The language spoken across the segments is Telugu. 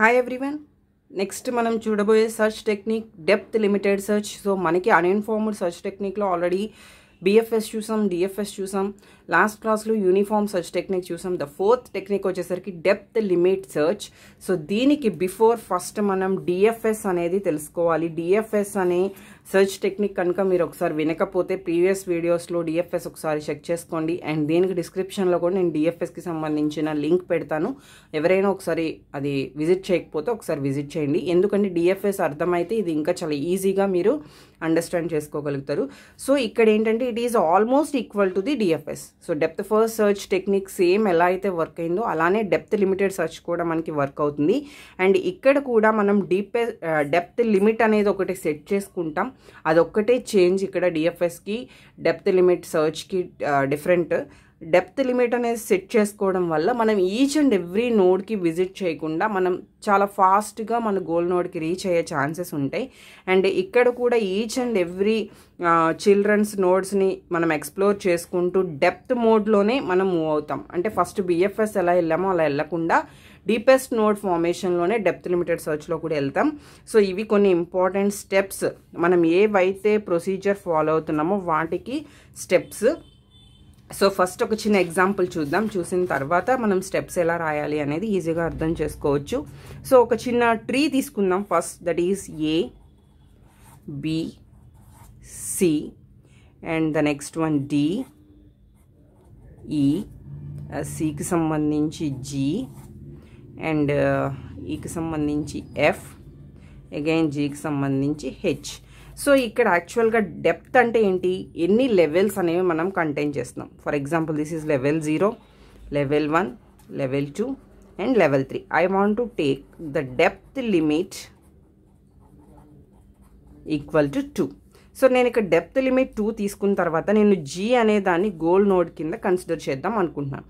Hi everyone. Next మనం చూడబోయే search technique depth limited search. So మనకి uninformed search technique లో ఆల్రెడీ BFS చూసాం, DFS చూసాం, లాస్ట్ క్లాస్లో యూనిఫామ్ సెర్చ్ టెక్నిక్ చూసాం. ద ఫోర్త్ టెక్నిక్ వచ్చేసరికి డెప్త్ లిమిట్ సెర్చ్. సో దీనికి బిఫోర్ ఫస్ట్ మనం DFS అనేది తెలుసుకోవాలి. DFS అనే సెర్చ్ టెక్నిక్ కనుక మీరు ఒకసారి వినకపోతే ప్రీవియస్ వీడియోస్లో DFS ఒకసారి చెక్ చేసుకోండి. అండ్ దీనికి డిస్క్రిప్షన్లో కూడా నేను DFSకి సంబంధించిన లింక్ పెడతాను. ఎవరైనా ఒకసారి అది విజిట్ చేయకపోతే ఒకసారి విజిట్ చేయండి. ఎందుకంటే DFS అర్థమైతే ఇది ఇంకా చాలా ఈజీగా మీరు అండర్స్టాండ్ చేసుకోగలుగుతారు. సో ఇక్కడ ఏంటంటే it is almost equal to the DFS. So depth first search technique same ఎలా అయితే వర్క్ అయిందో అలానే డెప్త్ లిమిటెడ్ సర్చ్ కూడా మనకి వర్క్ అవుతుంది. అండ్ ఇక్కడ కూడా మనం డెప్త్ లిమిట్ అనేది ఒకటి సెట్ చేసుకుంటాం. అదొక్కటే చేంజ్ ఇక్కడ DFSకి డెప్త్ లిమిట్ సర్చ్కి డిఫరెంట్. డెప్త్ లిమిట్ అనేది సెట్ చేసుకోవడం వల్ల మనం ఈచ్ అండ్ ఎవ్రీ నోడ్కి విజిట్ చేయకుండా మనం చాలా ఫాస్ట్గా మన గోల్ నోడ్కి రీచ్ అయ్యే ఛాన్సెస్ ఉంటాయి. అండ్ ఇక్కడ కూడా ఈచ్ అండ్ ఎవ్రీ చిల్డ్రన్స్ నోడ్స్ని మనం ఎక్స్ప్లోర్ చేసుకుంటూ డెప్త్ మోడ్లోనే మనం మూవ్ అవుతాం. అంటే ఫస్ట్ BFS ఎలా వెళ్ళామో అలా వెళ్ళకుండా డీపెస్ట్ నోడ్ ఫార్మేషన్లోనే డెప్త్ లిమిటెడ్ సర్చ్లో కూడా వెళ్తాం. సో ఇవి కొన్ని ఇంపార్టెంట్ స్టెప్స్. మనం ఏవైతే ప్రొసీజర్ ఫాలో అవుతున్నామో వాటికి స్టెప్స్. సో ఫస్ట్ ఒక చిన్న ఎగ్జాంపుల్ చూద్దాం. చూసిన తర్వాత మనం స్టెప్స్ ఎలా రాయాలి అనేది ఈజీగా అర్థం చేసుకోవచ్చు. సో ఒక చిన్న ట్రీ తీసుకుందాం first. That is A, B, C and the next one D, E, Cకి సంబంధించి G అండ్ Eకి సంబంధించి F, అగైన్ Gకి సంబంధించి H. సో ఇక్కడ యాక్చువల్గా డెప్త్ అంటే ఏంటి, ఎన్ని లెవెల్స్ అనేవి మనం కంటైన్ చేస్తున్నాం. For example this is level 0, level 1, level 2 and level 3. I want to take the depth limit equal to 2. So నేను ఇక్కడ డెప్త్ లిమిట్ 2 తీసుకున్న తర్వాత నేను G అనే దాన్ని గోల్ నోడ్ కింద కన్సిడర్ చేద్దాం అనుకుంటున్నాను.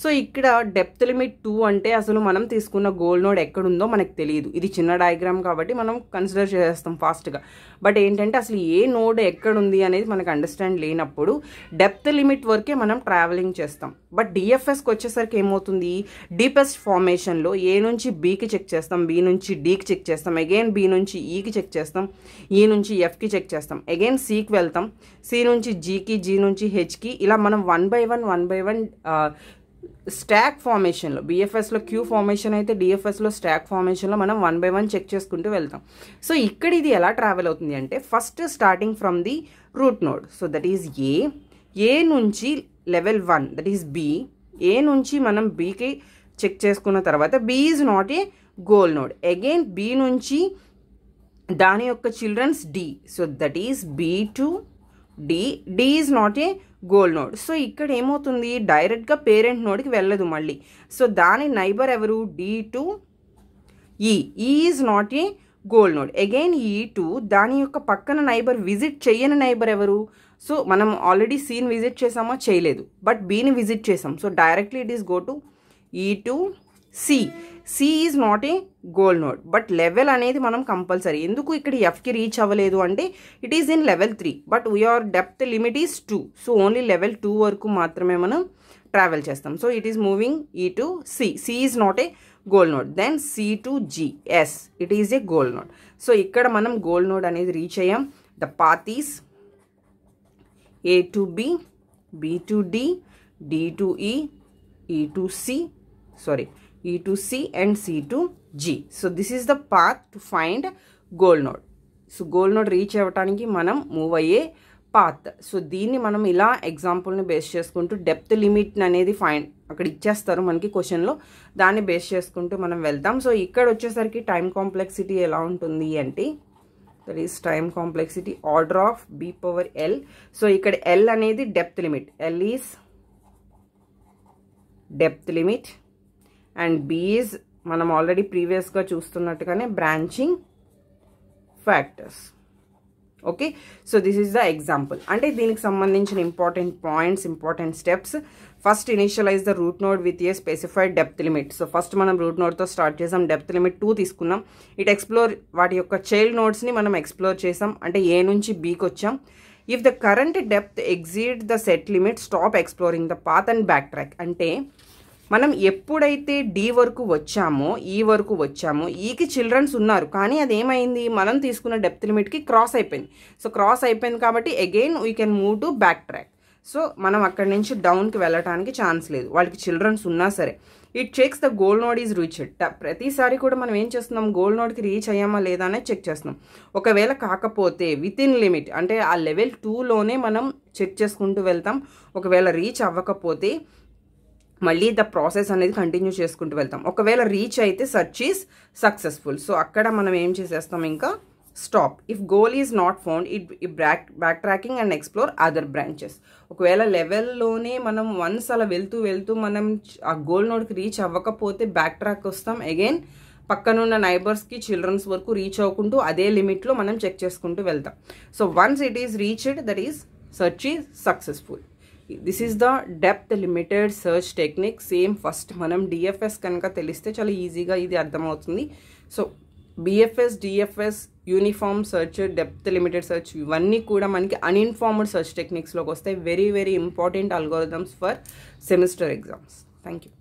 సో ఇక్కడ డెప్త్ లిమిట్ 2 అంటే అసలు మనం తీసుకున్న గోల్ నోడ్ ఎక్కడుందో మనకు తెలియదు. ఇది చిన్న డయాగ్రామ్ కాబట్టి మనం కన్సిడర్ చేస్తాం ఫాస్ట్గా. బట్ ఏంటంటే అసలు ఏ నోడ్ ఎక్కడుంది అనేది మనకు అండర్స్టాండ్ లేనప్పుడు డెప్త్ లిమిట్ వరకే మనం ట్రావెలింగ్ చేస్తాం. బట్ DFSకి వచ్చేసరికి ఏమవుతుంది, డీపెస్ట్ ఫార్మేషన్లో A నుంచి Bకి చెక్ చేస్తాం, B నుంచి Dకి చెక్ చేస్తాం, అగైన్ B నుంచి Eకి చెక్ చేస్తాం, E నుంచి Fకి చెక్ చేస్తాం, అగైన్ Cకి వెళ్తాం, C నుంచి Gకి, G నుంచి Hకి, ఇలా మనం వన్ బై వన్ స్టాక్ ఫార్మేషన్లో. BFSలో క్యూ ఫార్మేషన్ అయితే DFSలో స్టాక్ ఫార్మేషన్లో మనం వన్ బై వన్ చెక్ చేసుకుంటూ వెళ్తాం. సో ఇక్కడ ఇది ఎలా ట్రావెల్ అవుతుంది అంటే first starting from the root node. So that is A నుంచి level 1 that is B, A నుంచి మనం Bకి చెక్ చేసుకున్న తర్వాత B is not a goal node. Again B నుంచి దాని యొక్క childrens D, so that is B to D, D is not a goal node. So ఇక్కడ ఏమవుతుంది, డైరెక్ట్గా పేరెంట్ నోడ్కి వెళ్ళదు మళ్ళీ. సో దాని నైబర్ ఎవరు, D to E, E is not a goal node. Again E to దాని యొక్క పక్కన నైబర్, విజిట్ చేయని నైబర్ ఎవరు. సో మనం ఆల్రెడీ Cని విజిట్ చేసామా, చేయలేదు, బట్ Bని విజిట్ చేసాం. So directly it is go to E to C. C is not a goal node, but level అనేది మనం కంపల్సరీ. ఎందుకు ఇక్కడ Fకి రీచ్ అవ్వలేదు అంటే it is in level 3, but we are depth limit is 2. So only level 2 వరకు మాత్రమే మనం ట్రావెల్ చేస్తాం. So it is moving E to C. C is not a goal node. Then C to G, S, it is a goal node. So ఇక్కడ మనం గోల్ నోడ్ అనేది రీచ్ అయ్యాం. The path is A to B, B to D, D to E, E to C and C to G. So this is the path to find goal node. So goal node reach అవ్వటానికి మనం మూవ్ అయ్యే పాత్. సో దీన్ని మనం ఇలా ఎగ్జాంపుల్ని బేస్ చేసుకుంటూ డెప్త్ లిమిట్ అనేది ఫైండ్ అక్కడ ఇచ్చేస్తారు మనకి క్వశ్చన్లో, దాన్ని బేస్ చేసుకుంటూ మనం వెళ్తాం. సో ఇక్కడ వచ్చేసరికి టైం కాంప్లెక్సిటీ ఎలా ఉంటుంది అంటే that is time complexity order of B⁴L. So ఇక్కడ L అనేది depth limit, L is depth limit and B is మనం ఆల్రెడీ ప్రీవియస్గా చూస్తున్నట్టుగానే branching factors. Okay, so this is the example. అంటే దీనికి సంబంధించిన important points, important steps. First initialize the root node with a specified depth limit. So first మనం రూట్ నోడ్తో స్టార్ట్ చేసాం, డెప్త్ లిమిట్ 2 తీసుకున్నాం. ఇట్ ఎక్స్ప్లోర్ వాటి యొక్క చైల్డ్ నోడ్స్ని మనం ఎక్స్ప్లోర్ చేసాం, అంటే A నుంచి Bకి వచ్చాం. If the current depth exceed the set limit stop exploring the path and back track. అంటే మనం ఎప్పుడైతే డి వరకు వచ్చామో ఈ వరకు వచ్చామో ఈకి చిల్డ్రన్స్ ఉన్నారు, కానీ అది ఏమైంది, మనం తీసుకున్న డెప్త్ లిమిట్కి క్రాస్ అయిపోయింది. సో క్రాస్ అయిపోయింది కాబట్టి again we can move to back track. So మనం అక్కడి నుంచి డౌన్కి వెళ్ళటానికి ఛాన్స్ లేదు, వాళ్ళకి చిల్డ్రన్స్ ఉన్నా సరే. It checks the goal node is reached. ప్రతిసారి కూడా మనం ఏం చేస్తున్నాం, గోల్ నోడ్కి రీచ్ అయ్యామా లేదా అనేది చెక్ చేస్తున్నాం. ఒకవేళ కాకపోతే విత్ ఇన్ లిమిట్, అంటే ఆ లెవెల్ 2లోనే మనం చెక్ చేసుకుంటూ వెళ్తాం. ఒకవేళ రీచ్ అవ్వకపోతే మళ్ళీ ద ప్రాసెస్ అనేది కంటిన్యూ చేసుకుంటూ వెళ్తాం. ఒకవేళ రీచ్ అయితే సెర్చ్ ఈజ్ సక్సెస్ఫుల్. సో అక్కడ మనం ఏం చేసేస్తాం, ఇంకా stop. If goal is not found it back tracking and explore other branches. ఒకవేళ లెవెల్లోనే మనం వన్స్ అలా వెళ్తూ మనం ఆ గోల్ నోడ్కి రీచ్ అవ్వకపోతే బ్యాక్ ట్రాక్ వస్తాం. అగైన్ పక్కనున్న నైబర్స్కి చిల్డ్రన్స్ వరకు రీచ్ అవ్వకుంటూ అదే లిమిట్లో మనం చెక్ చేసుకుంటూ వెళ్తాం. So once it is reached, that is search is successful. This is the depth limited search technique. Same first మనం డిఎఫ్ఎస్ కనుక తెలిస్తే చాలా ఈజీగా ఇది అర్థమవుతుంది. So BFS, DFS, uniform search, depth limited search, ఇవన్నీ కూడా మనకి అన్ఇన్ఫార్మ్డ్ సెర్చ్ టెక్నిక్స్లోకి వస్తాయి. Very very important algorithms for semester exams. Thank you.